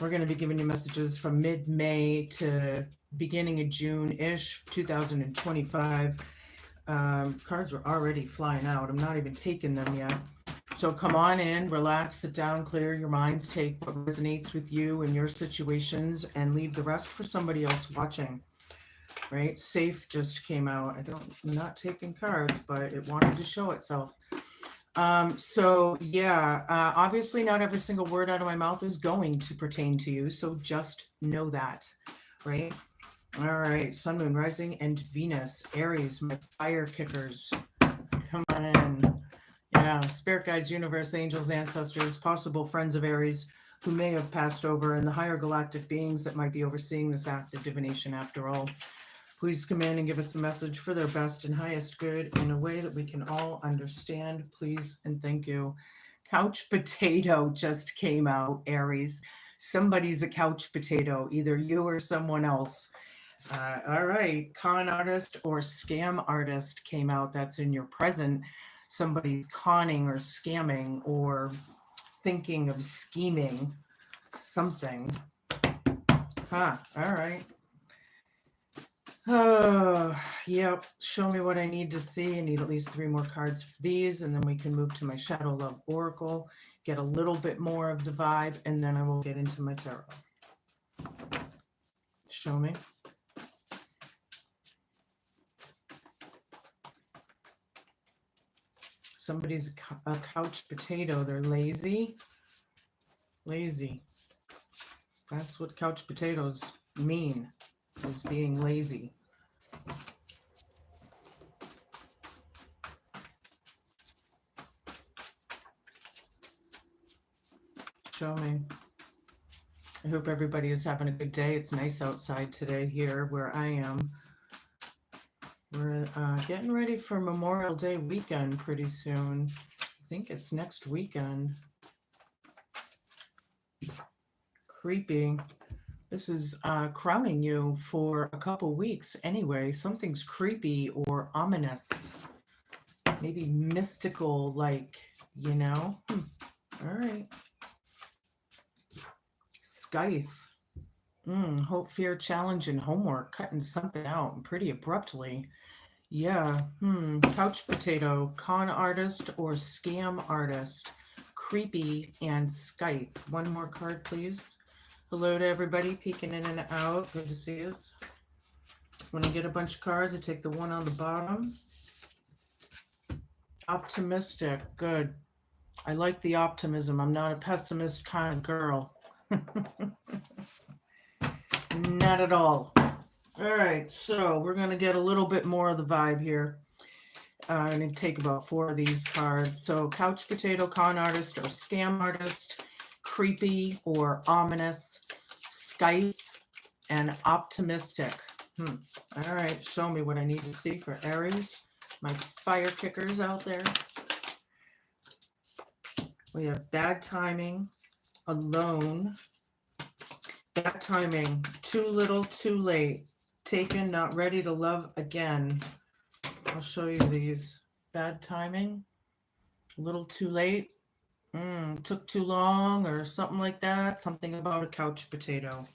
We're going to be giving you messages from mid-May to beginning of June-ish, 2025. Cards are already flying out. I'm not even taking them yet. So come on in, relax, sit down, clear your minds, take what resonates with you and your situations, and leave the rest for somebody else watching. Right? Safe just came out. I'm not taking cards, but it wanted to show itself. Obviously not every single word out of my mouth is going to pertain to you. So just know that, right? All right. Sun, Moon, Rising, and Venus, Aries, my fire kickers. Come on in. Yeah. Spirit guides, universe, angels, ancestors, possible friends of Aries who may have passed over, and the higher galactic beings that might be overseeing this act of divination after all. Please come in and give us a message for their best and highest good in a way that we can all understand, please, and thank you. Couch potato just came out, Aries. Somebody's a couch potato, either you or someone else. All right, con artist or scam artist came out. That's in your present. Somebody's conning or scamming or thinking of scheming something. All right. Oh, yep. Show me what I need to see. I need at least 3 more cards for these, and then we can move to my Shadow Love Oracle, get a little bit more of the vibe, and then I will get into my tarot. Show me. Somebody's a couch potato. They're lazy. Lazy. That's what couch potatoes mean, is being lazy. Show me. I hope everybody is having a good day. It's nice outside today here where I am. We're getting ready for Memorial Day weekend pretty soon. I think it's next weekend. Creepy. This is crowning you for a couple weeks anyway. Something's creepy or ominous. Maybe mystical, like, you know? All right. Scythe. Hope, fear, challenge, and homework. Cutting something out pretty abruptly. Yeah. Couch potato, con artist, or scam artist. Creepy and Scythe. One more card, please. Hello to everybody peeking in and out. Good to see us. When I get a bunch of cards, I take the one on the bottom. Optimistic. Good. I like the optimism. I'm not a pessimist kind of girl. Not at all. All right, so we're going to get a little bit more of the vibe here. I'm going to take about 4 of these cards. So couch potato, con artist, or scam artist, creepy or ominous, Scythe, and optimistic. All right, show me what I need to see for Aries, my fire kickers out there. We have bad timing, alone, bad timing, too little, too late, taken, not ready to love again. I'll show you these. Bad timing, a little too late, took too long, or something like that. Something about a couch potato.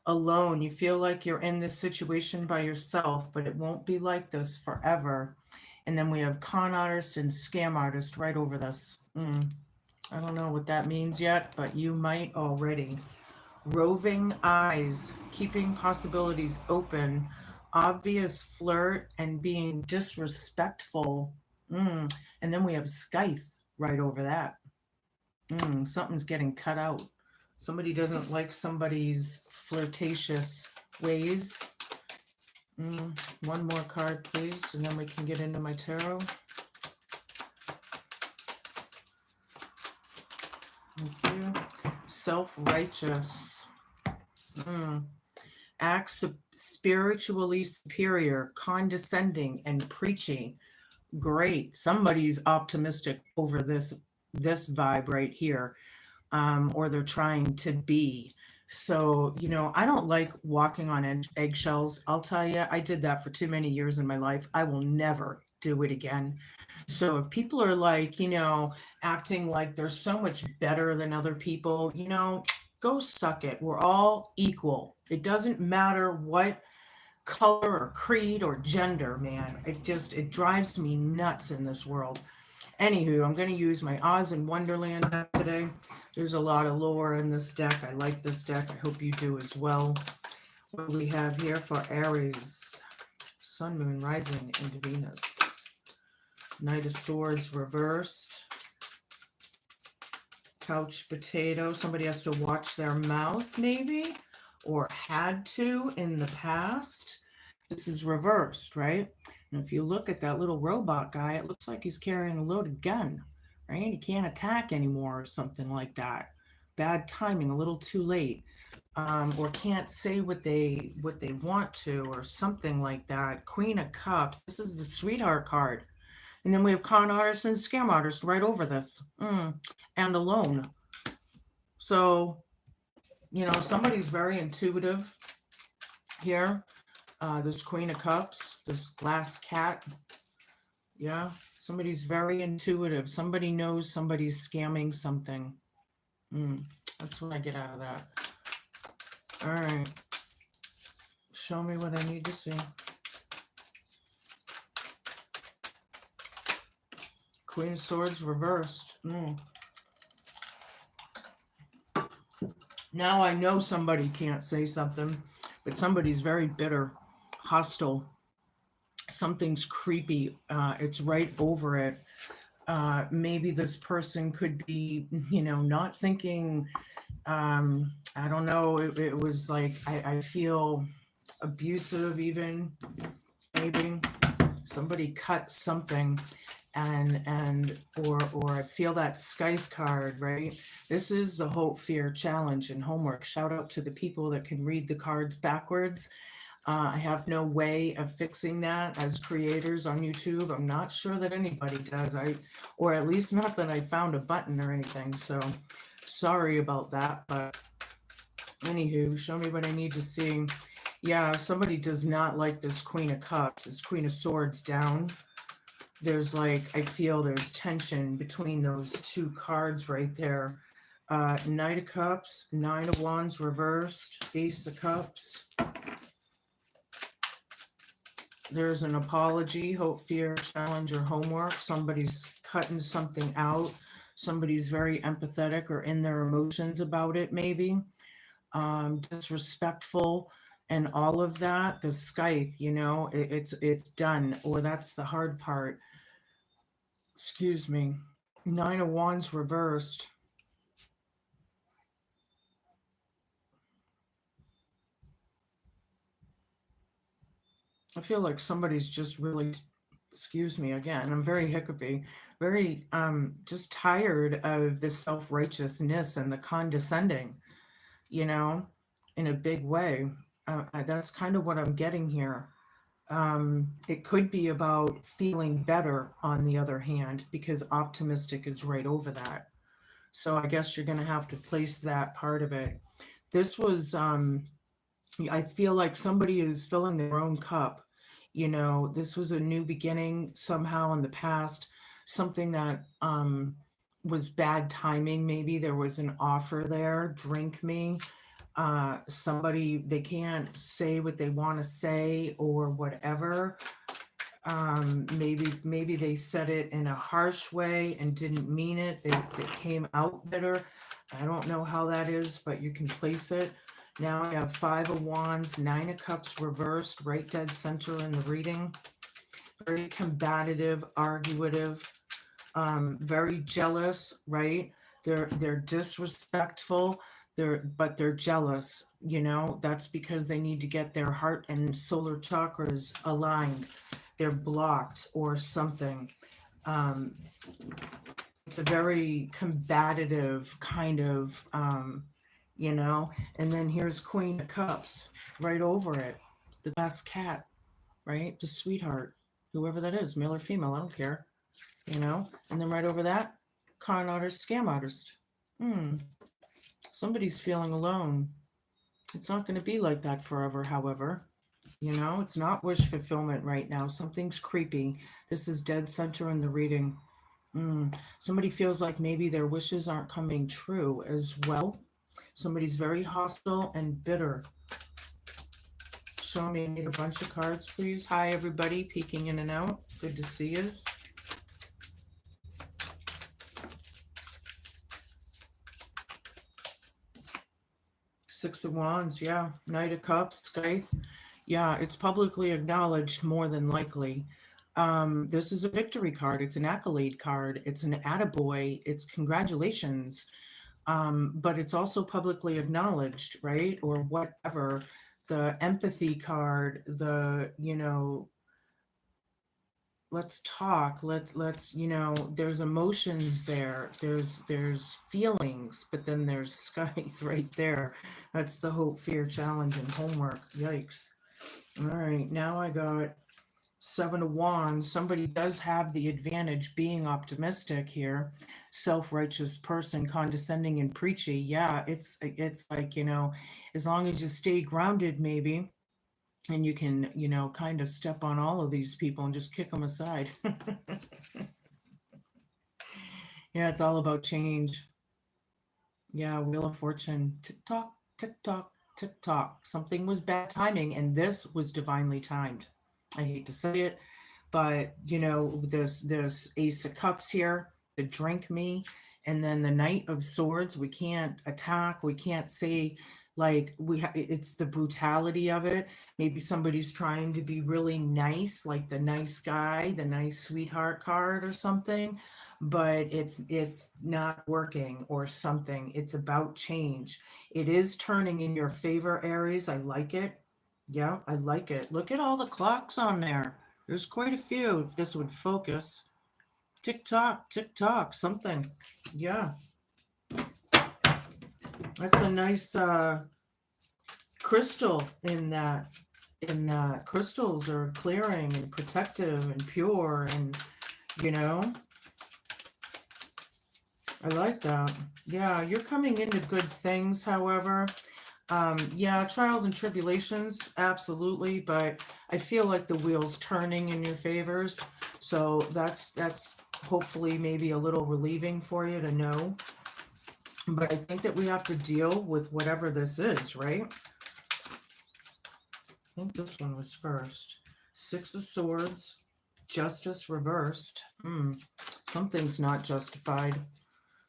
Alone, you feel like you're in this situation by yourself, but it won't be like this forever. And then we have con artist and scam artist right over this. I don't know what that means yet, but you might already. Roving eyes, keeping possibilities open, obvious flirt, and being disrespectful. And then we have Scythe right over that. Something's getting cut out. Somebody doesn't like somebody's flirtatious ways. One more card, please, and then we can get into my tarot. Thank you. Self-righteous. Acts spiritually superior, condescending, and preachy. Great. Somebody's optimistic over this vibe right here. Or they're trying to be. So, I don't like walking on eggshells. I'll tell you, I did that for too many years in my life. I will never do it again. So if people are like, acting like they're so much better than other people, Go suck it. We're all equal. It doesn't matter what color or creed or gender, man. It drives me nuts in this world. Anywho, I'm going to use my Oz and Wonderland deck today. There's a lot of lore in this deck. I like this deck. I hope you do as well. What do we have here for Aries? Sun, Moon, Rising, and Venus. Knight of Swords reversed. Couch potato. Somebody has to watch their mouth, maybe, or had to in the past. This is reversed, right? And if you look at that little robot guy, it looks like he's carrying a loaded gun, right? He can't attack anymore or something like that. Bad timing, a little too late. Or can't say what they want to or something like that. Queen of Cups. This is the sweetheart card. And then we have con artist and scam artist right over this. And alone. So, you know, somebody's very intuitive here. This Queen of Cups, this glass cat. Yeah, somebody's very intuitive. Somebody knows somebody's scamming something. That's what I get out of that. All right. Show me what I need to see. Queen of Swords reversed. Now I know somebody can't say something, but somebody's very bitter, hostile. Something's creepy. It's right over it. Maybe this person could be, you know, not thinking, I don't know. It was like, I feel abusive even, maybe. Somebody cut something. Or I feel that Skype card, right? This is the Hope, Fear, Challenge, and Homework. Shout out to the people that can read the cards backwards. I have no way of fixing that as creators on YouTube. I'm not sure that anybody does. Or at least not that I found a button or anything. So sorry about that. But anywho, show me what I need to see. Yeah, somebody does not like this Queen of Cups, this Queen of Swords down. There's like, I feel there's tension between those two cards right there. Knight of Cups, Nine of Wands reversed, Ace of Cups. There's an apology, hope, fear, challenge, or homework. Somebody's cutting something out. Somebody's very empathetic or in their emotions about it, maybe. Disrespectful and all of that. The scythe, you know, it's done. Or that's the hard part. Excuse me. Nine of Wands reversed. I feel like somebody's just really, excuse me again, I'm very hiccupy, very just tired of the self-righteousness and the condescending, you know, in a big way. That's kind of what I'm getting here. It could be about feeling better on the other hand, because optimistic is right over that. So I guess you're going to have to place that part of it. This was, I feel like somebody is filling their own cup. You know, this was a new beginning somehow in the past, something that was bad timing. Maybe there was an offer there, drink me. Somebody, they can't say what they want to say or whatever. Maybe they said it in a harsh way and didn't mean it. They came out bitter. I don't know how that is, but you can place it. Now I have Five of Wands, Nine of Cups reversed, right dead center in the reading. Very combative, argumentative, very jealous, right? They're disrespectful. But they're jealous, you know. That's because they need to get their heart and solar chakras aligned. They're blocked or something. It's a very combative kind of, you know. And then here's Queen of Cups right over it. The best cat, right? The sweetheart, whoever that is, male or female, I don't care, you know. And then right over that, con artist, scam artist. Somebody's feeling alone. It's not going to be like that forever, however. You know, it's not wish fulfillment right now. Something's creepy. This is dead center in the reading. Somebody feels like maybe their wishes aren't coming true as well. Somebody's very hostile and bitter. Show me, I need a bunch of cards, please. Hi, everybody, peeking in and out. Good to see you. Six of Wands, yeah. Knight of Cups, Scythe. Yeah, it's publicly acknowledged more than likely. This is a victory card. It's an accolade card. It's an attaboy. It's congratulations. But it's also publicly acknowledged, right? Or whatever. The empathy card, the, you know, let's talk, let's, you know, there's emotions there, there's feelings, but then there's Scythe right there. That's the hope, fear, challenge, and homework. Yikes. All right, now I got Seven of Wands. Somebody does have the advantage being optimistic here. Self-righteous person, condescending and preachy. Yeah, it's like, you know, as long as you stay grounded, maybe, and you can, you know, kind of step on all of these people and just kick them aside. Yeah, it's all about change. Yeah, Wheel of Fortune. Tick tock, tick tock, tick tock. Something was bad timing, and this was divinely timed. I hate to say it, but you know, this Ace of Cups here, the drink me, and then the Knight of Swords. We can't attack. We can't say like it's the brutality of it. Maybe somebody's trying to be really nice, like the nice guy, the nice sweetheart card or something, but it's not working or something. It's about change. It is turning in your favor, Aries. I like it. Yeah, I like it. Look at all the clocks on there. There's quite a few. If this would focus. Tick tock, something. Yeah. That's a nice crystal in that. Crystals are clearing and protective and pure, and you know, I like that. Yeah, you're coming into good things, however. Yeah, trials and tribulations, absolutely, but I feel like the wheel's turning in your favors. So that's hopefully maybe a little relieving for you to know. But I think that we have to deal with whatever this is, right? I think this one was first. Six of Swords, Justice reversed. Something's not justified.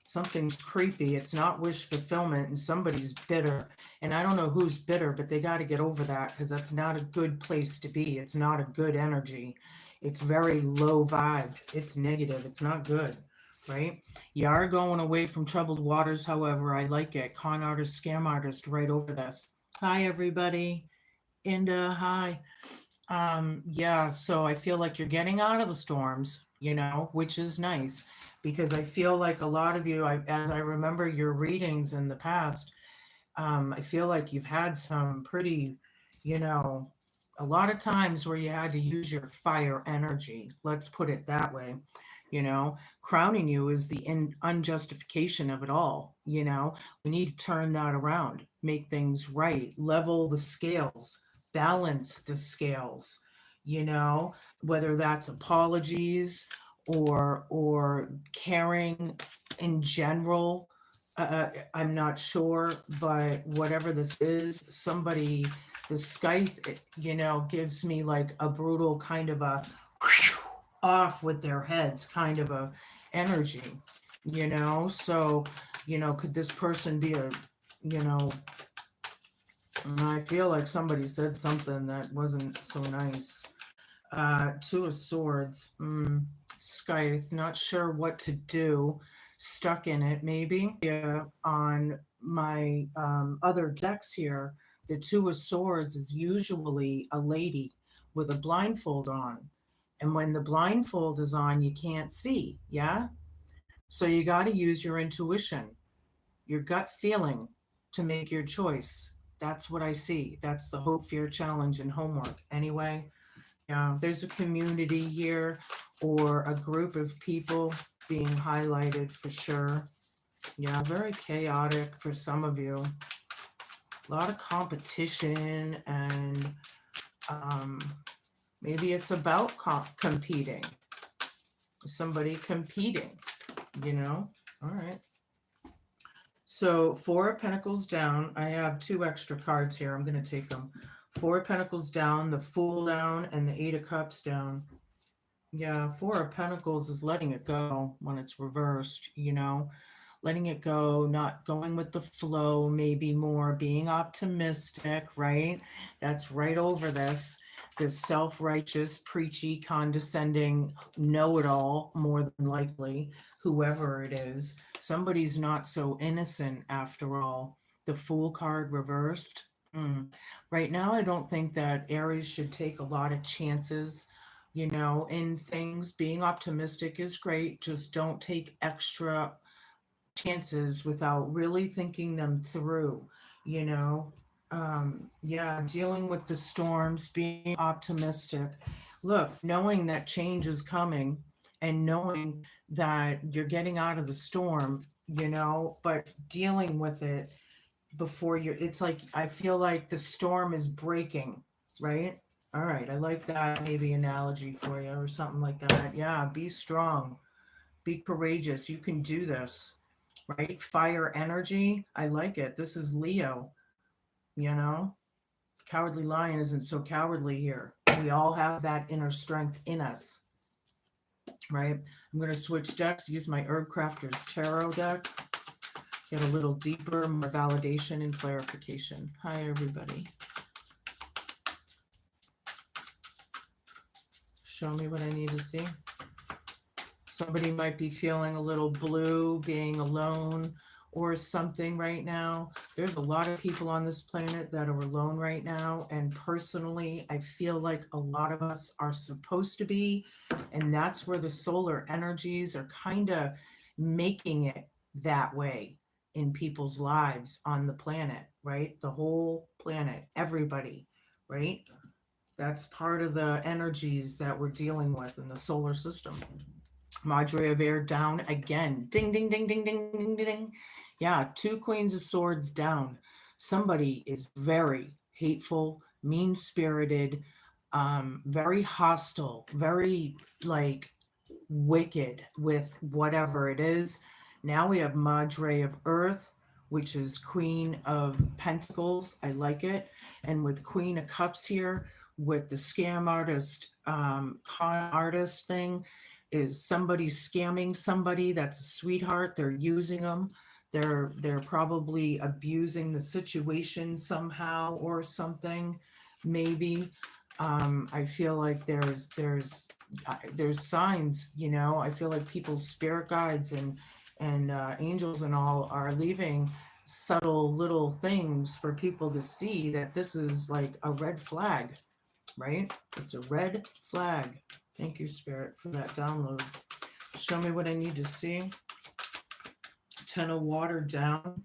Something's creepy. It's not wish fulfillment, and somebody's bitter. And I don't know who's bitter, but they got to get over that, because that's not a good place to be. It's not a good energy. It's very low vibe. It's negative. It's not good, right? You are going away from troubled waters, however. I like it. Con artist, scam artist, right over this. Hi, everybody. Inda, hi. Yeah, so I feel like you're getting out of the storms, you know, which is nice, because I feel like a lot of you, as I remember your readings in the past, I feel like you've had some pretty, you know, a lot of times where you had to use your fire energy. Let's put it that way. You know, crowning you is the unjustification of it all. You know, we need to turn that around, make things right, level the scales, balance the scales, you know, whether that's apologies or caring in general. I'm not sure, but whatever this is, somebody, the Skype, you know, gives me like a brutal kind of a off with their heads kind of a energy, you know. So, you know, could this person be a, you know, I feel like somebody said something that wasn't so nice. Two of Swords. Scythe, not sure what to do. Stuck in it, maybe. Yeah, on my other decks here, the Two of Swords is usually a lady with a blindfold on. And when the blindfold is on, you can't see, yeah? So you got to use your intuition, your gut feeling to make your choice. That's what I see. That's the hope, fear, challenge, and homework. Anyway, yeah, there's a community here or a group of people being highlighted for sure. Yeah, very chaotic for some of you. A lot of competition, and maybe it's about competing. Somebody competing, you know? All right. So 4 of Pentacles down. I have 2 extra cards here. I'm going to take them. 4 of Pentacles down, the Fool down, and the 8 of Cups down. Yeah, 4 of Pentacles is letting it go when it's reversed, you know, letting it go, not going with the flow, maybe more being optimistic, right? That's right over this self-righteous, preachy, condescending, know-it-all, more than likely, whoever it is. Somebody's not so innocent after all. The Fool card reversed. Right now, I don't think that Aries should take a lot of chances, you know, in things. Being optimistic is great, just don't take extra chances without really thinking them through, you know. Yeah, dealing with the storms, being optimistic. Look, knowing that change is coming and knowing that you're getting out of the storm, you know, but dealing with it before you're, it's like, I feel like the storm is breaking, right? All right, I like that maybe analogy for you or something like that. Yeah, be strong, be courageous. You can do this, right? Fire energy. I like it. This is Leo, you know? Cowardly Lion isn't so cowardly here. We all have that inner strength in us, right? I'm going to switch decks, use my Herb Crafter's Tarot deck, get a little deeper, more validation and clarification. Hi, everybody. Show me what I need to see. Somebody might be feeling a little blue, being alone or something right now. There's a lot of people on this planet that are alone right now. And personally, I feel like a lot of us are supposed to be. And that's where the solar energies are kind of making it that way in people's lives on the planet, right? The whole planet, everybody, right? That's part of the energies that we're dealing with in the solar system. Madre of Air down again. Ding, ding, ding, ding, ding, ding, ding. Yeah, 2 Queens of Swords down. Somebody is very hateful, mean-spirited, very hostile, very like wicked with whatever it is. Now we have Madre of Earth, which is Queen of Pentacles. I like it. And with Queen of Cups here, with the scam artist, con artist thing, is somebody scamming somebody that's a sweetheart. They're using them. They're probably abusing the situation somehow or something, maybe. I feel like there's signs, you know. I feel like people's spirit guides and angels and all are leaving subtle little things for people to see that this is like a red flag, right? It's a red flag. Thank you, Spirit, for that download. Show me what I need to see. 10 of Water down.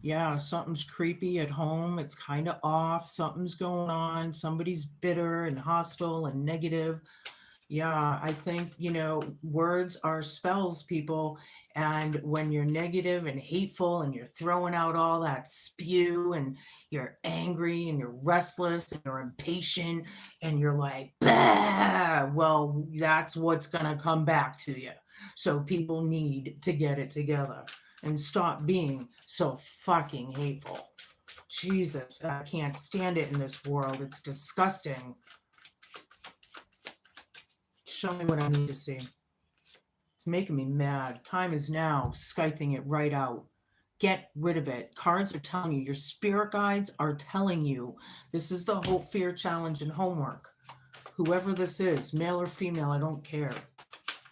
Yeah, something's creepy at home. It's kind of off. Something's going on. Somebody's bitter and hostile and negative. Yeah, I think, you know, words are spells, people. And when you're negative and hateful and you're throwing out all that spew and you're angry and you're restless and you're impatient and you're like, bah, well, that's what's going to come back to you. So people need to get it together and stop being so fucking hateful. Jesus, I can't stand it in this world. It's disgusting. Show me what I need to see. It's making me mad. Time is now. Scything it right out. Get rid of it. Cards are telling you. Your spirit guides are telling you. This is the whole fear challenge and homework. Whoever this is, male or female, I don't care.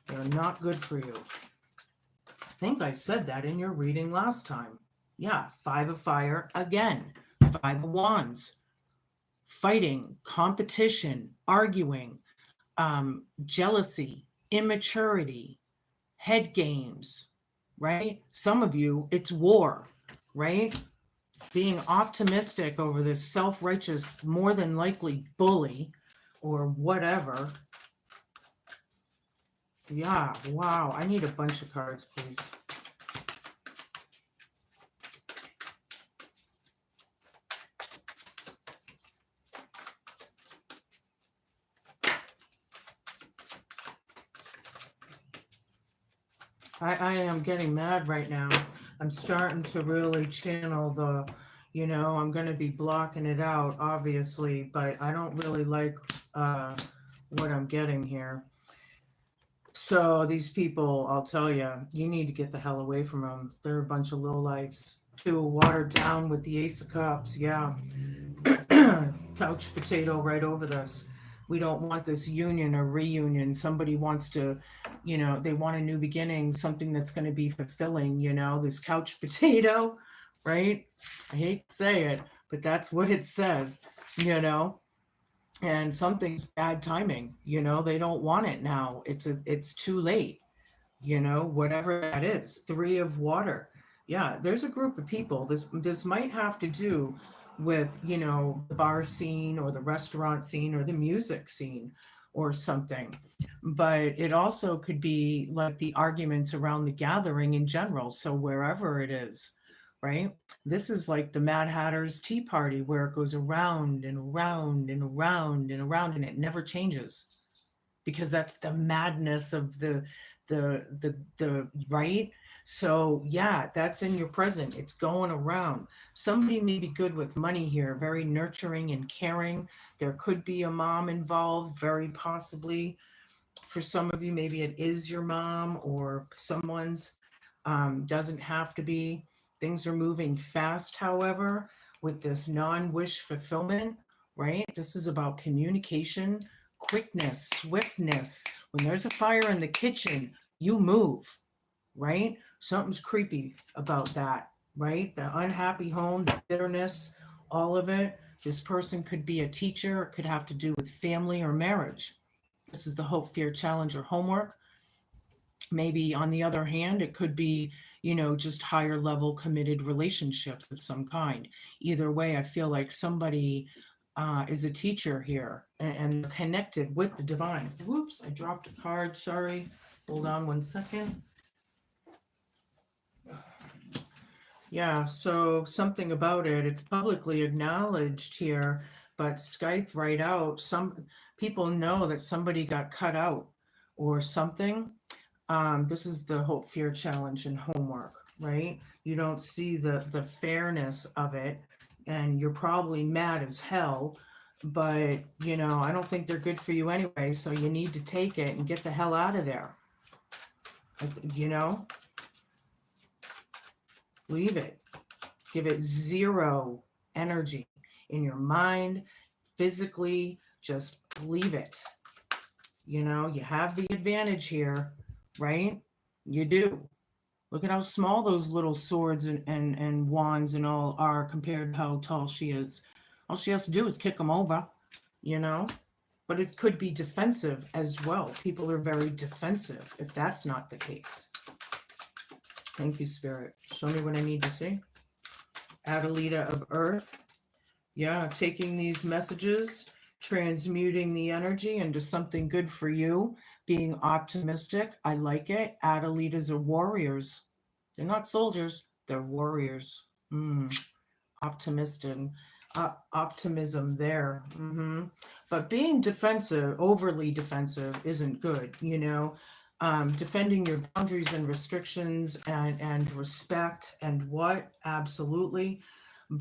They're not good for you. I think I said that in your reading last time. Yeah, 5 of Fire again. 5 of Wands. Fighting, competition, arguing, jealousy, immaturity, head games, right? Some of you, it's war, right? Being optimistic over this self-righteous, more than likely bully or whatever. Yeah, wow. I need a bunch of cards, please. I am getting mad right now. I'm starting to really channel the, I'm going to be blocking it out, obviously, but I don't really like what I'm getting here. So these people, I'll tell you, you need to get the hell away from them. They're a bunch of lowlifes. Two, watered down with the Ace of Cups. Yeah. Couch potato right over this. We don't want this union or reunion. Somebody wants to, they want a new beginning, something that's going to be fulfilling, this couch potato, right? I hate to say it, but that's what it says, and something's bad timing, they don't want it now. It's too late, whatever that is. Three of water. Yeah, there's a group of people. This might have to do with, the bar scene or the restaurant scene or the music scene or something. But it also could be like the arguments around the gathering in general. So wherever it is, right? This is like the Mad Hatter's Tea Party where it goes around and around and around and around and it never changes, because that's the madness of the right. So yeah, that's in your present. It's going around. Somebody may be good with money here, very nurturing and caring. There could be a mom involved, very possibly. For some of you, maybe it is your mom or someone's. Doesn't have to be. Things are moving fast, however, with this non-wish fulfillment, right? This is about communication, quickness, swiftness. When there's a fire in the kitchen, you move, right? Something's creepy about that, right? The unhappy home, the bitterness, all of it. This person could be a teacher, it could have to do with family or marriage. This is the hope, fear, challenge, or homework. Maybe on the other hand, it could be, just higher level committed relationships of some kind. Either way, I feel like somebody is a teacher here and connected with the divine. Whoops, I dropped a card. Sorry. Hold on 1 second. Yeah, so something about it. It's publicly acknowledged here, but Skype right out. Some people know that somebody got cut out or something. This is the hope, fear, challenge, and homework, right? You don't see the fairness of it, and you're probably mad as hell. But I don't think they're good for you anyway. So you need to take it and get the hell out of there. You know, leave it. Give it zero energy in your mind, physically. Just leave it. You have the advantage here, right? You do. Look at how small those little swords and wands and all are compared to how tall she is. All she has to do is kick them over, you know? But it could be defensive as well. People are very defensive if that's not the case. Thank you, Spirit. Show me what I need to see. Adelita of Earth. Yeah, taking these messages, transmuting the energy into something good for you, being optimistic. I like it. Adelitas are warriors. They're not soldiers, they're warriors. Optimistic, optimism there. But being defensive, overly defensive, isn't good, defending your boundaries and restrictions and respect and what? Absolutely.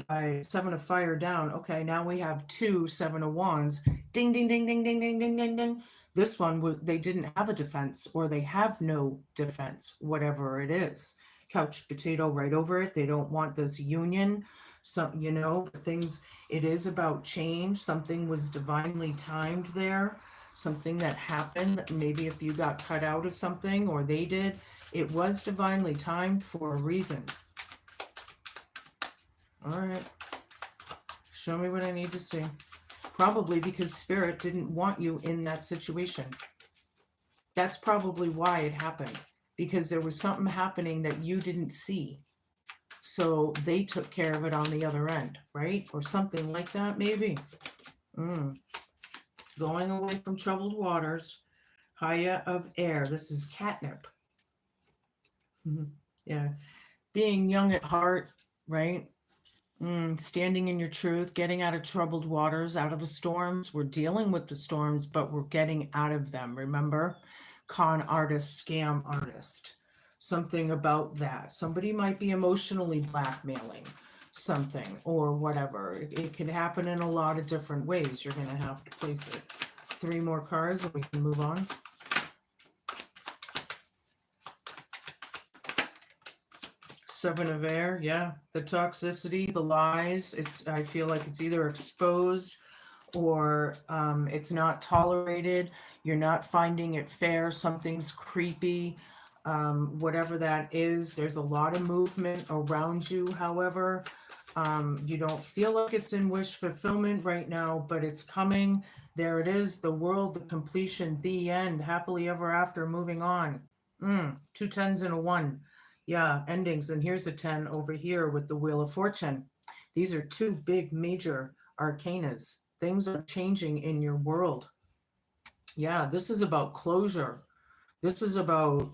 By Seven of Fire down. Okay, now we have two Seven of Wands. Ding, ding, ding, ding, ding, ding, ding, ding, ding. This one, they didn't have a defense, or they have no defense, whatever it is. Couch potato right over it. They don't want this union. So, things, it is about change. Something was divinely timed there. Something that happened. Maybe if you got cut out of something, or they did, it was divinely timed for a reason. All right. Show me what I need to see. Probably because Spirit didn't want you in that situation. That's probably why it happened. Because there was something happening that you didn't see. So they took care of it on the other end, right? Or something like that, maybe. Going away from troubled waters. Haya of Air. This is catnip. Yeah. Being young at heart, right? Standing in your truth, getting out of troubled waters, out of the storms. We're dealing with the storms, but we're getting out of them. Remember? Con artist, scam artist. something about that. Somebody might be emotionally blackmailing something or whatever. It can happen in a lot of different ways. You're going to have to place it. 3 more cards and we can move on. Seven of Air, yeah. The toxicity, the lies. I feel like it's either exposed or it's not tolerated. You're not finding it fair. Something's creepy. Whatever that is, there's a lot of movement around you. However, you don't feel like it's in wish fulfillment right now, but it's coming. There it is. The world, the completion, the end. Happily ever after. Moving on. 2 tens and a 1. Yeah, endings. And here's a 10 over here with the Wheel of Fortune. These are 2 big major arcanas. Things are changing in your world. Yeah, this is about closure. This is about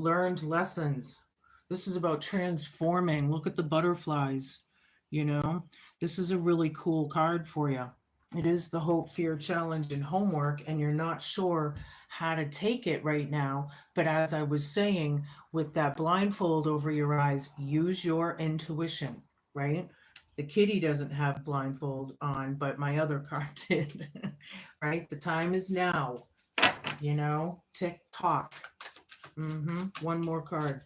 learned lessons. This is about transforming. Look at the butterflies, you know. This is a really cool card for you. It is the hope, fear, challenge, and homework, and you're not sure how to take it right now. But as I was saying, with that blindfold over your eyes, use your intuition, right? The kitty doesn't have blindfold on, but my other card did, right? The time is now, you know, tick tock. One more card.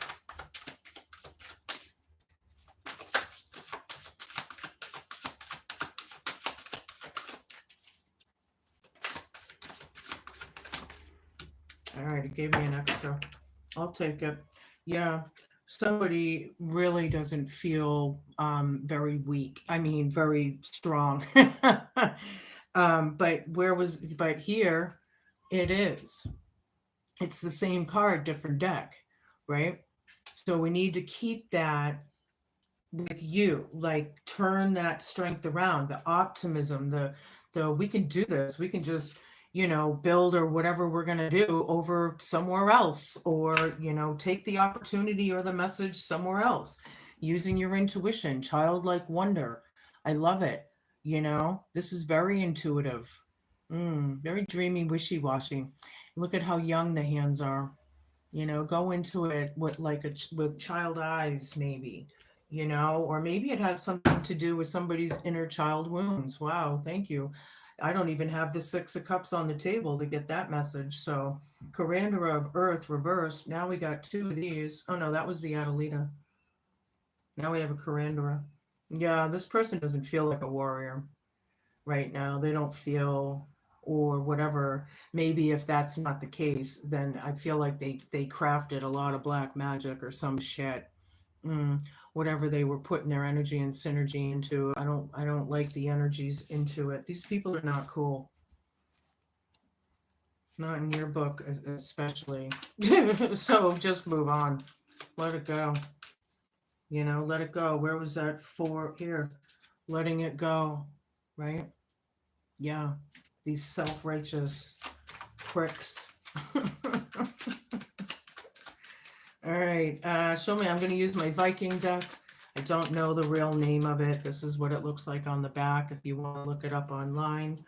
All right, it gave me an extra. I'll take it. Yeah, somebody really doesn't feel very weak. I mean, very strong. But here it is. It's the same card, different deck, right? So we need to keep that with you, like turn that strength around, the optimism, the we can do this, we can just, you know, build or whatever we're going to do over somewhere else, or, you know, take the opportunity or the message somewhere else, using your intuition, childlike wonder. I love it. You know, this is very intuitive. Very dreamy, wishy-washy. Look at how young the hands are. You know, go into it with like with child eyes, maybe, you know, or maybe it has something to do with somebody's inner child wounds. Wow, thank you. I don't even have the 6 of Cups on the table to get that message. So, Corandra of Earth reversed. Now we got 2 of these. Oh no, that was the Adelita. Now we have a Corandra. Yeah, this person doesn't feel like a warrior right now. They don't feel, or whatever. Maybe if that's not the case, then I feel like they crafted a lot of black magic or some shit. Whatever they were putting their energy and synergy into. I don't like the energies into it. These people are not cool. Not in your book especially. So just move on. Let it go. You know, let it go. Where was that for? Here. Letting it go. Right? Yeah. These self-righteous pricks. All right, show me. I'm going to use my Viking deck. I don't know the real name of it. This is what it looks like on the back. If you want to look it up online,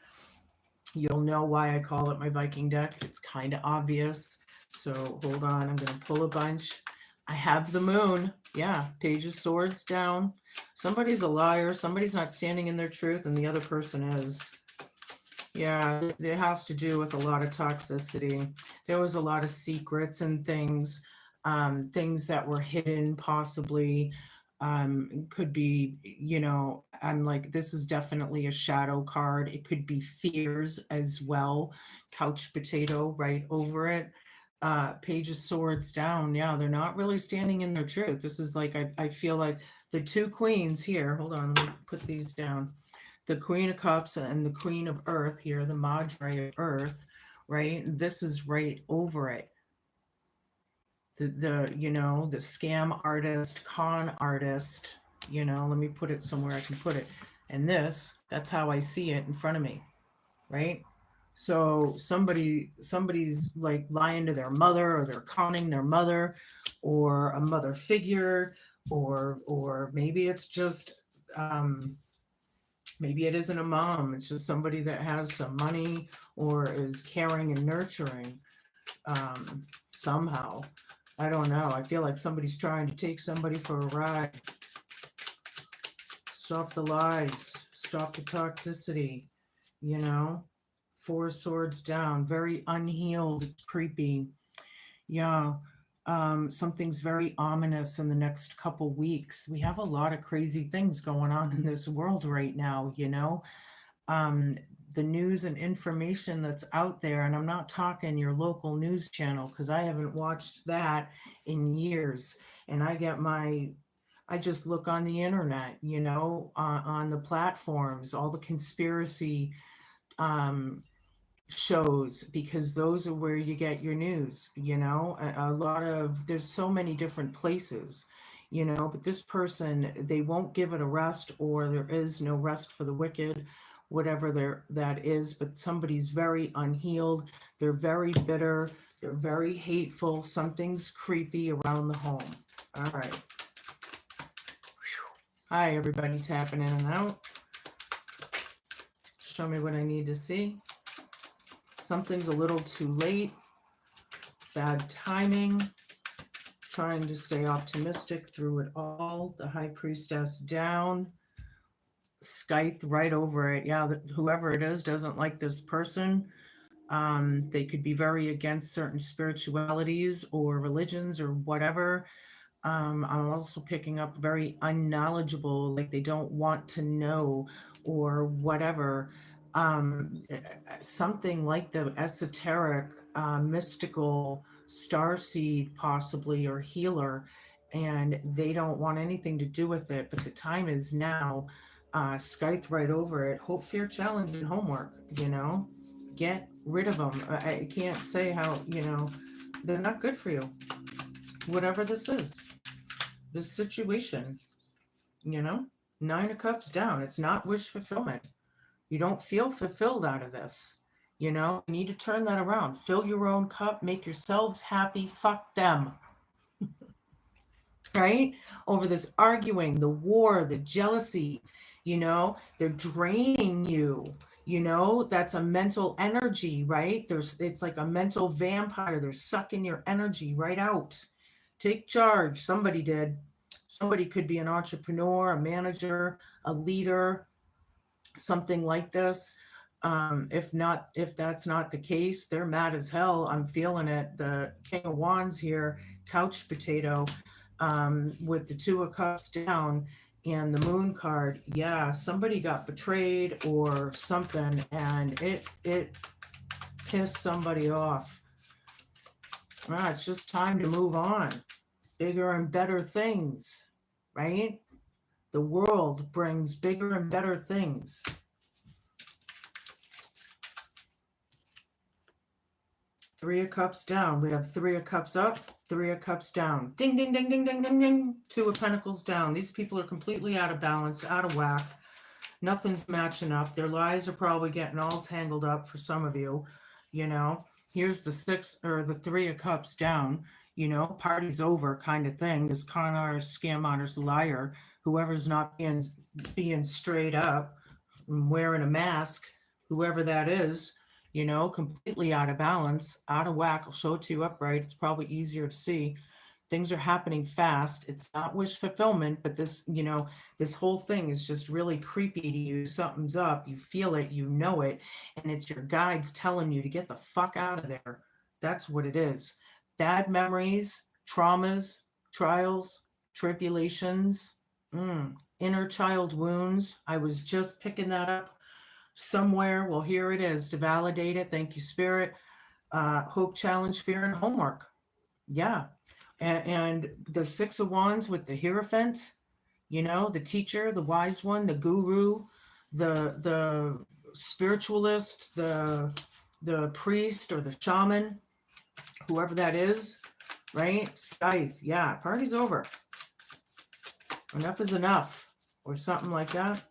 you'll know why I call it my Viking deck. It's kind of obvious. So hold on. I'm going to pull a bunch. I have the moon. Yeah, Page of Swords down. Somebody's a liar. Somebody's not standing in their truth, and the other person is. Yeah, it has to do with a lot of toxicity. There was a lot of secrets and things, things that were hidden, possibly. Could be, you know, I'm like, this is definitely a shadow card. It could be fears as well. Couch potato right over it. Page of Swords down. Yeah, they're not really standing in their truth. This is like, I feel like the 2 queens here. Hold on, let me put these down. The Queen of Cups and the Queen of Earth here, the Madre of Earth, right? This is right over it. The you know, the scam artist, con artist, you know, let me put it somewhere I can put it. And this, that's how I see it in front of me, right? So somebody's like lying to their mother, or they're conning their mother, or a mother figure, or maybe it's just maybe it isn't a mom, it's just somebody that has some money or is caring and nurturing somehow. I don't know. I feel like somebody's trying to take somebody for a ride. Stop the lies. Stop the toxicity. You know? Four swords down. Very unhealed. Creepy. Yeah. Something's very ominous in the next couple weeks. We have a lot of crazy things going on in this world right now, you know? um, the news and information that's out there, and I'm not talking your local news channel because I haven't watched that in years. And I just look on the internet, you know, on the platforms, all the conspiracy um, shows, because those are where you get your news, you know. A lot of, there's so many different places, you know, but this person, they won't give it a rest, or there is no rest for the wicked, whatever that is. But somebody's very unhealed, they're very bitter, they're very hateful, something's creepy around the home. All right. Whew. Hi everybody, tapping in and out. Show me what I need to see. Something's a little too late, bad timing, trying to stay optimistic through it all. The High Priestess down, Scythe right over it. Yeah, whoever it is doesn't like this person. They could be very against certain spiritualities or religions or whatever. I'm also picking up very unknowledgeable, like they don't want to know or whatever. Something like the esoteric, mystical star seed, possibly, or healer, and they don't want anything to do with it. But the time is now. Scythe right over it. Hope, fear, challenge, and homework. You know, get rid of them. I can't say how. You know, they're not good for you. Whatever this is, this situation, you know, Nine of Cups down. It's not wish fulfillment. You don't feel fulfilled out of this. You know, you need to turn that around. Fill your own cup, make yourselves happy, fuck them. Right? Over this arguing, the war, the jealousy, you know, they're draining you. You know, that's a mental energy, right? It's like a mental vampire. They're sucking your energy right out. Take charge. Somebody did. Somebody could be an entrepreneur, a manager, a leader, something like this. If that's not the case, they're mad as hell. I'm feeling it. The King of Wands here, couch potato, with the Two of Cups down and the Moon card. Yeah, somebody got betrayed or something, and it pissed somebody off. It's just time to move on. Bigger and better things, right? The world brings bigger and better things. Three of Cups down. We have Three of Cups up, Three of Cups down. Ding, ding, ding, ding, ding, ding, ding. Two of Pentacles down. These people are completely out of balance, out of whack. Nothing's matching up. Their lives are probably getting all tangled up for some of you, you know. Here's the Six or the Three of Cups down, you know, party's over kind of thing. This con artist, scam artist, liar, whoever's not being straight up, wearing a mask, whoever that is, you know, completely out of balance, out of whack. I'll show it to you upright. It's probably easier to see. Things are happening fast. It's not wish fulfillment, but this, you know, this whole thing is just really creepy to you. Something's up. You feel it, you know it, and it's your guides telling you to get the fuck out of there. That's what it is. Bad memories, traumas, trials, tribulations, inner child wounds. I was just picking that up somewhere. Well, here it is to validate it. Thank you, Spirit. Hope, challenge, fear, and homework. Yeah. And the Six of Wands with the Hierophant, you know, the teacher, the wise one, the guru, the spiritualist, the priest or the shaman, whoever that is, right? Scythe. Yeah, party's over. Enough is enough, or something like that.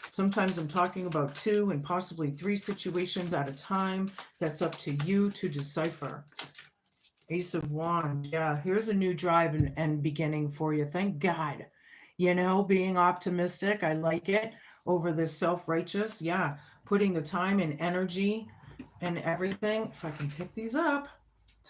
Sometimes I'm talking about 2 and possibly 3 situations at a time. That's up to you to decipher. Ace of Wands. Yeah, here's a new drive and beginning for you. Thank God. You know, being optimistic. I like it over this self-righteous. Yeah, putting the time and energy and everything. If I can pick these up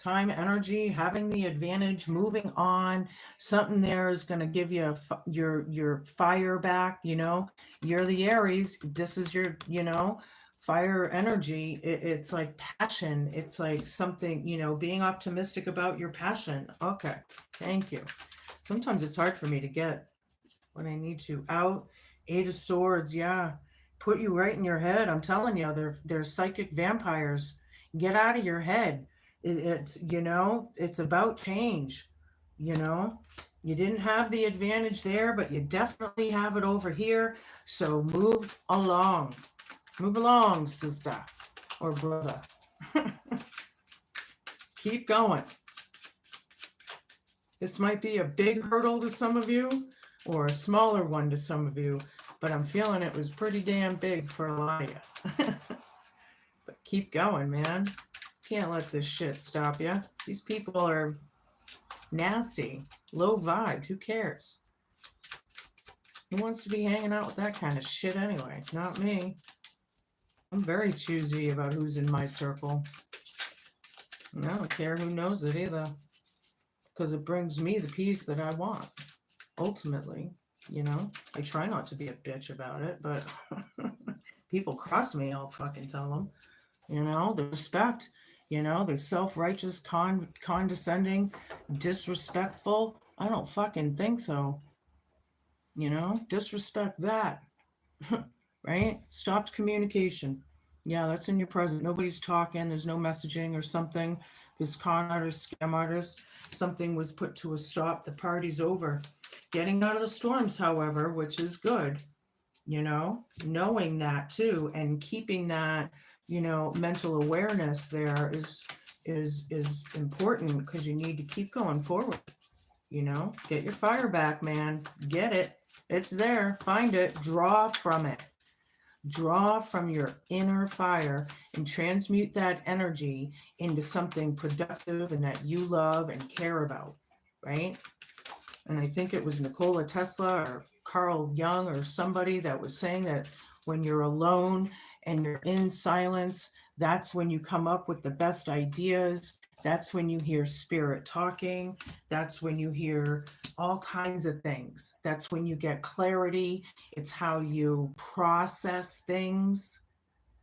Time, energy, having the advantage, moving on. Something there is going to give you your fire back. You're the Aries. This is your fire energy. It's like passion. It's like something, being optimistic about your passion. Okay, thank you. Sometimes it's hard for me to get when I need to. Out, Eight of Swords, yeah. Put you right in your head. I'm telling you, they're psychic vampires. Get out of your head. It's about change. You know, you didn't have the advantage there, but you definitely have it over here. So move along. Move along, sister or brother. Keep going. This might be a big hurdle to some of you or a smaller one to some of you, but I'm feeling it was pretty damn big for a lot of you. But keep going, man. Can't let this shit stop you. These people are nasty, low vibe. Who cares? Who wants to be hanging out with that kind of shit anyway? Not me. I'm very choosy about who's in my circle. And I don't care who knows it either, because it brings me the peace that I want. Ultimately, I try not to be a bitch about it, but people cross me, I'll fucking tell them. The respect, the self-righteous, condescending, disrespectful. I don't fucking think so. Disrespect that. Right? Stopped communication. Yeah, that's in your present. Nobody's talking. There's no messaging or something. This con artist, scam artist, something was put to a stop. The party's over. Getting out of the storms, however, which is good, knowing that too, and keeping that, mental awareness there is important, because you need to keep going forward. Get your fire back, man. Get it. It's there. Find it. Draw from it. Draw from your inner fire and transmute that energy into something productive and that you love and care about, right? And I think it was Nikola Tesla or Carl Jung or somebody that was saying that when you're alone and you're in silence, that's when you come up with the best ideas. That's when you hear spirit talking. That's when you hear all kinds of things. That's when you get clarity. It's how you process things,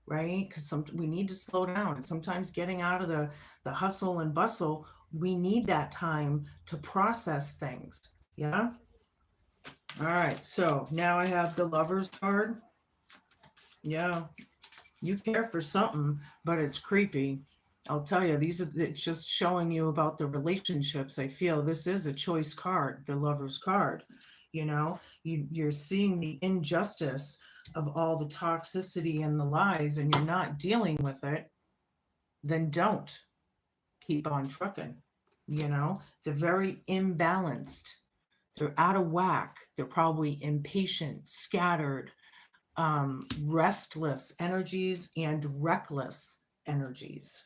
right? Because we need to slow down. And sometimes getting out of the hustle and bustle, we need that time to process things. Yeah. All right. So now I have the Lover's card. Yeah. You care for something, but it's creepy. I'll tell you, it's just showing you about the relationships. I feel this is a choice card, the Lover's card. You're seeing the injustice of all the toxicity and the lies, and you're not dealing with it. Then don't keep on trucking. They're very imbalanced. They're out of whack. They're probably impatient, scattered, restless energies and reckless energies.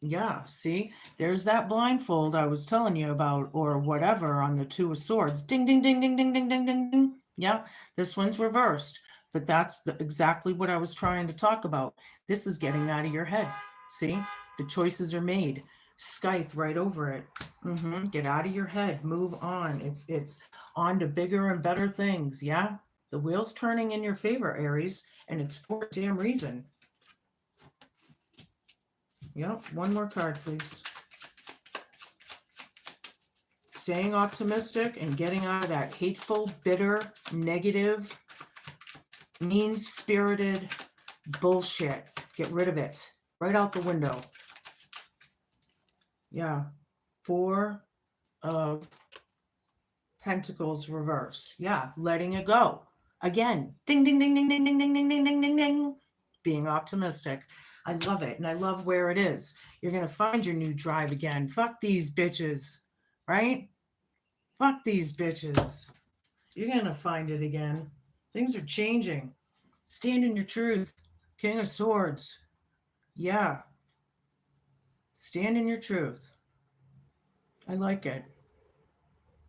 Yeah, see, there's that blindfold I was telling you about, or whatever, on the Two of Swords. Ding, ding, ding, ding, ding, ding, ding, ding, ding. Yeah, this one's reversed, but that's exactly what I was trying to talk about. This is getting out of your head. See, the choices are made. Scythe right over it. Get out of your head. Move on. It's on to bigger and better things. Yeah, the wheel's turning in your favor, Aries, and it's for a damn reason. Yep, one more card, please. Staying optimistic and getting out of that hateful, bitter, negative, mean-spirited bullshit. Get rid of it. Right out the window. Yeah. Four of Pentacles reverse. Yeah, letting it go. Again, ding, ding, ding, ding, ding, ding, ding, ding, ding, ding, ding, ding. Being optimistic. I love it, and I love where it is. You're going to find your new drive again. Fuck these bitches, right? Fuck these bitches. You're going to find it again. Things are changing. Stand in your truth. King of Swords. Yeah. Stand in your truth. I like it.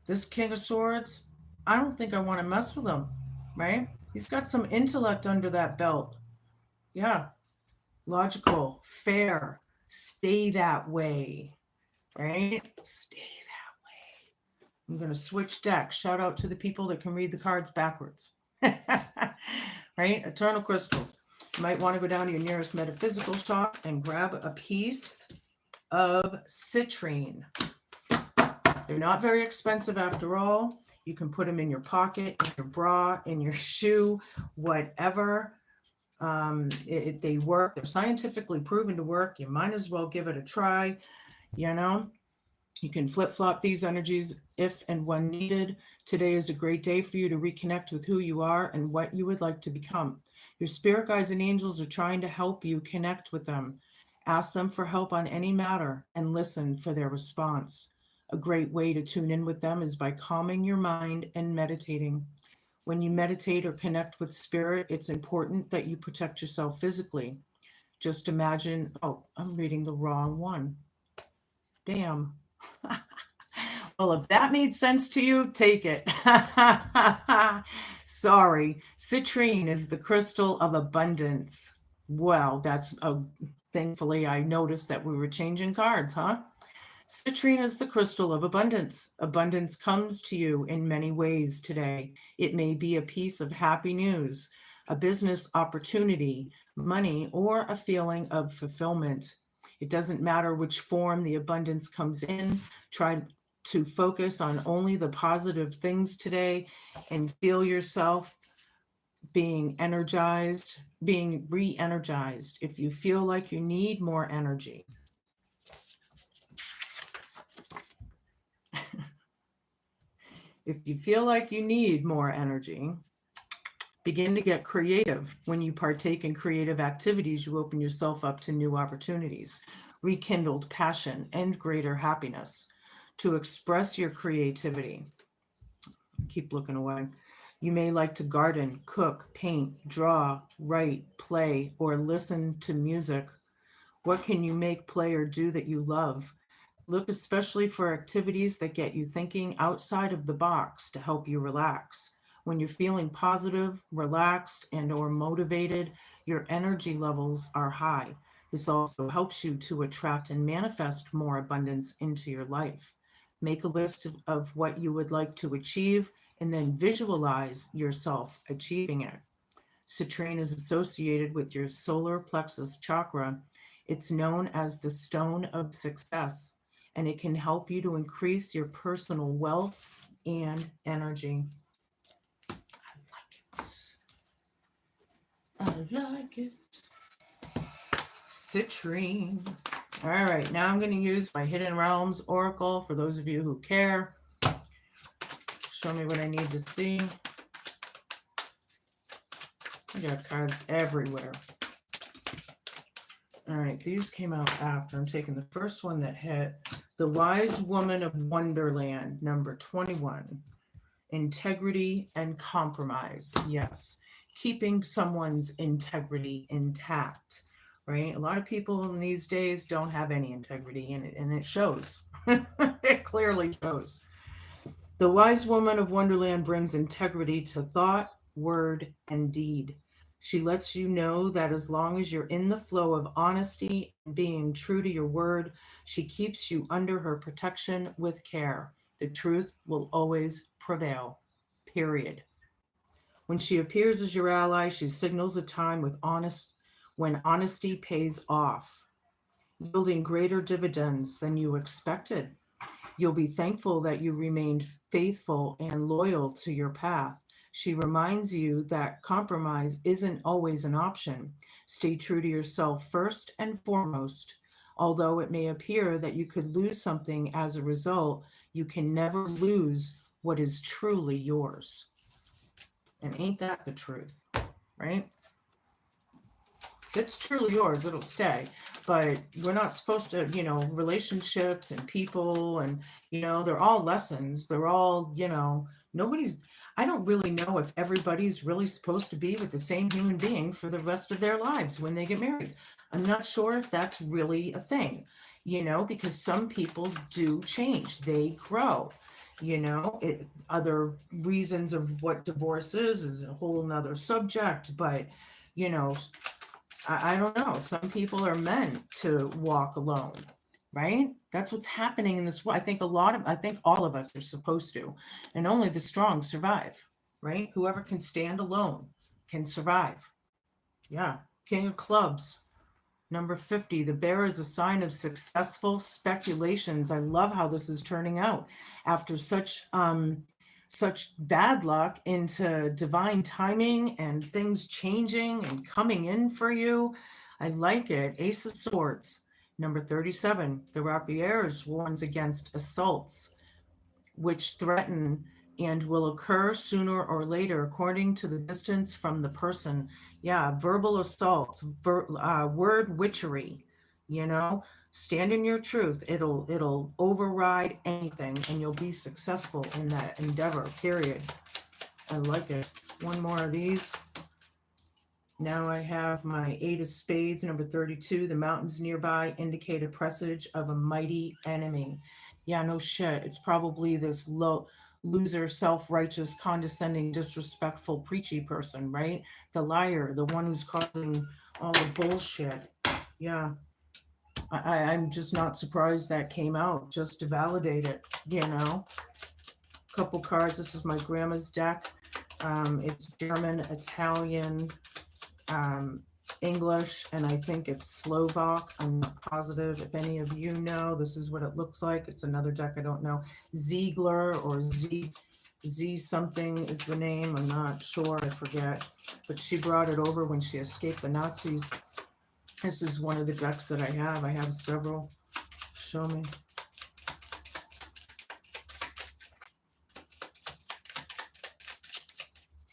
This King of Swords, I don't think I want to mess with him, right? He's got some intellect under that belt. Yeah. Logical, fair, Stay that way, right? Stay that way. I'm going to switch decks. Shout out to the people that can read the cards backwards. Right? Eternal crystals. You might want to go down to your nearest metaphysical shop and grab a piece of citrine. They're not very expensive after all. You can put them in your pocket, in your bra, in your shoe, whatever. They work. They're scientifically proven to work. You might as well give it a try. You know, you can flip-flop these energies if and when needed. Today is a great day for you to reconnect with who you are and what you would like to become. Your spirit guides and angels are trying to help you connect with them. Ask them for help on any matter and listen for their response. A great way to tune in with them is by calming your mind and meditating. When you meditate or connect with spirit, it's important that you protect yourself physically. Just imagine, oh, I'm reading the wrong one. Damn. Well, if that made sense to you, take it. Sorry. Citrine is the crystal of abundance. Well, thankfully I noticed that we were changing cards, huh? Citrine is the crystal of abundance. Abundance comes to you in many ways today. It may be a piece of happy news, a business opportunity, money, or a feeling of fulfillment. It doesn't matter which form the abundance comes in. Try to focus on only the positive things today and feel yourself being energized, being re-energized. If you feel like you need more energy, if you feel like you need more energy, begin to get creative. When you partake in creative activities, you open yourself up to new opportunities, rekindled passion, and greater happiness. To express your creativity, keep looking away. You may like to garden, cook, paint, draw, write, play, or listen to music. What can you make, play, or do that you love? Look especially for activities that get you thinking outside of the box to help you relax. When you're feeling positive, relaxed, and or motivated, your energy levels are high. This also helps you to attract and manifest more abundance into your life. Make a list of what you would like to achieve and then visualize yourself achieving it. Citrine is associated with your solar plexus chakra. It's known as the stone of success, and it can help you to increase your personal wealth and energy. I like it. Citrine. All right, now I'm going to use my Hidden Realms Oracle for those of you who care. Show me what I need to see. I got cards everywhere. All right, these came out after. I'm taking the first one that hit. The Wise Woman of Wonderland, number 21. Integrity and compromise. Yes, keeping someone's integrity intact, right? A lot of people in these days don't have any integrity, and it shows. It clearly shows. The Wise Woman of Wonderland brings integrity to thought, word, and deed. She lets you know that as long as you're in the flow of honesty and being true to your word, she keeps you under her protection with care. The truth will always prevail, period. When she appears as your ally, she signals a time when honesty pays off, yielding greater dividends than you expected. You'll be thankful that you remained faithful and loyal to your path. She reminds you that compromise isn't always an option. Stay true to yourself first and foremost. Although it may appear that you could lose something as a result, you can never lose what is truly yours. And ain't that the truth, right? If it's truly yours, it'll stay. But we're not supposed to, relationships and people and, they're all lessons. They're all, I don't really know if everybody's really supposed to be with the same human being for the rest of their lives when they get married. I'm not sure if that's really a thing, because some people do change. They grow. Other reasons of what divorce is a whole nother subject, but I don't know. Some people are meant to walk alone, right? That's what's happening in this world. I think all of us are supposed to, and only the strong survive, right? Whoever can stand alone can survive. Yeah. King of Clubs. Number 50, the bear is a sign of successful speculations. I love how this is turning out after such bad luck into divine timing and things changing and coming in for you. I like it. Ace of Swords. Number 37, the Rapiers warns against assaults which threaten and will occur sooner or later according to the distance from the person. Yeah, verbal assaults, word witchery, you know, stand in your truth. It'll override anything and you'll be successful in that endeavor, period. I like it. One more of these. Now I have my 8 of Spades, number 32. The mountains nearby indicate a presage of a mighty enemy. Yeah, no shit. It's probably this loser, self-righteous, condescending, disrespectful, preachy person, right? The liar, the one who's causing all the bullshit. Yeah. I'm just not surprised that came out, just to validate it, you know? Couple cards. This is my grandma's deck. It's German, Italian, English, and I think it's Slovak. I'm not positive. If any of you know, this is what it looks like. It's another deck I don't know. Ziegler or Z something is the name. I'm not sure. I forget. But she brought it over when she escaped the Nazis. This is one of the decks that I have. I have several. Show me.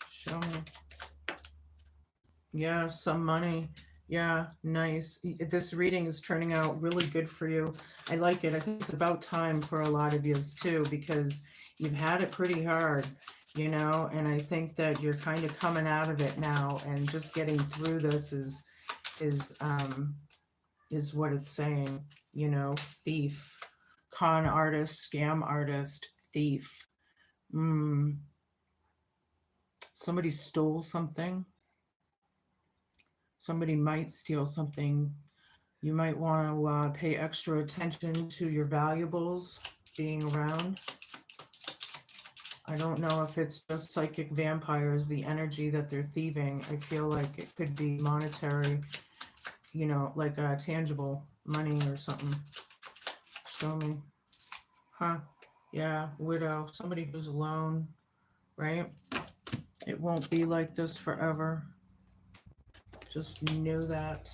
Show me. Yeah, some money. Yeah, nice. This reading is turning out really good for you. I like it. I think it's about time for a lot of yous too, because you've had it pretty hard, you know, and I think that you're kind of coming out of it now, and just getting through this is what it's saying, you know. Thief, con artist, scam artist, thief. Somebody stole something. Somebody might steal something. You might want to pay extra attention to your valuables being around. I don't know if it's just psychic vampires, the energy that they're thieving. I feel like it could be monetary, you know, like tangible money or something. Show me. Huh. Yeah, widow. Somebody who's alone, right? It won't be like this forever. Just know that.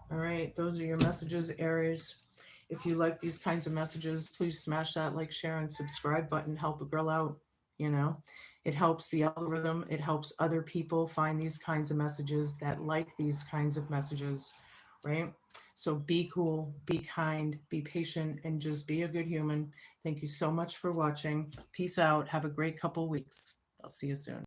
All right, those are your messages, Aries. If you like these kinds of messages, please smash that like, share, and subscribe button. Help a girl out, you know. It helps the algorithm. It helps other people find these kinds of messages that like these kinds of messages, right? So be cool, be kind, be patient, and just be a good human. Thank you so much for watching. Peace out. Have a great couple weeks. I'll see you soon.